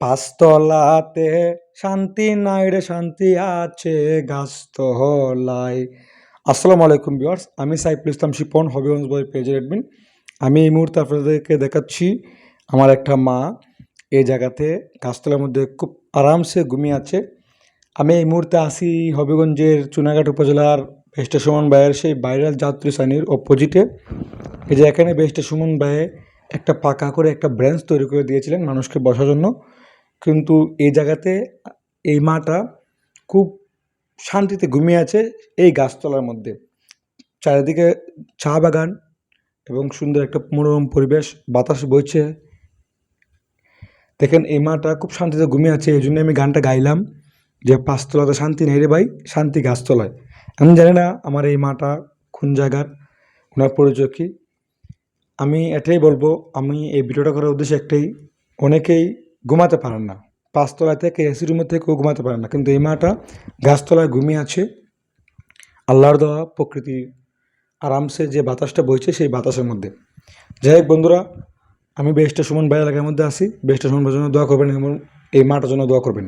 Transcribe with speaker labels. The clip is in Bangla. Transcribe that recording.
Speaker 1: পাঁচতলাতে শান্তি নাই রে, শান্তি আছে গাছতলায়। আসসালামু আলাইকুম ভিউয়ার্স, আমি সাইফুল ইসলাম শিপন, হবিগঞ্জ বয় পেজের অ্যাডমিন। আমি এই মুহূর্তে আপনাদেরকে দেখাচ্ছি আমার একটা মা এই জায়গাতে গাছতলার মধ্যে খুব আরামসে ঘুমিয়ে আছে। আমি এই মুহূর্তে আসি হবিগঞ্জের চুনাঘাট উপজেলার বেহেশতে সুমন ভাইয়ের সেই ভাইরাল যাত্রী শ্রেণীর অপোজিটে। এই যে এখানে বেহেশতে সুমন ভাইয়ে একটা পাকা করে একটা ব্রেঞ্চ তৈরি করে দিয়েছিলেন মানুষকে বসার জন্য, কিন্তু এই জায়গাতে এই মাটা খুব শান্তিতে ঘুমিয়ে আছে এই গাছতলার মধ্যে। চারিদিকে চা বাগান এবং সুন্দর একটা মনোরম পরিবেশ, বাতাস বইছে। দেখেন এই মাটা খুব শান্তিতে ঘুমিয়ে আছে, এই জন্য আমি গানটা গাইলাম যে পাঁচতলাতে শান্তি নেই রে ভাই, শান্তি গাছতলায়। আমি জানি না আমার এই মাটা কোন জায়গার, ওনার পরিচয় কী। আমি এটাই বলবো, আমি এই ভিডিওটা করার উদ্দেশ্য একটাই, অনেকেই ঘুমাতে পারেন না, পাঁচতলা থেকে এসি রুমের থেকেও ঘুমাতে পারেন না, কিন্তু এই মাটা গাছতলায় ঘুমিয়ে আছে আল্লাহর দেওয়া প্রকৃতি আরামসে যে বাতাসটা বইছে সেই বাতাসের মধ্যে। যাই হোক বন্ধুরা, আমি বেহেশতে সুমন ভাই এলাকার মধ্যে আসি, বেহেশতে সুমন ভাইয়ের জন্য দোয়া করবেন এবং এই মাটার জন্য দোয়া করবেন।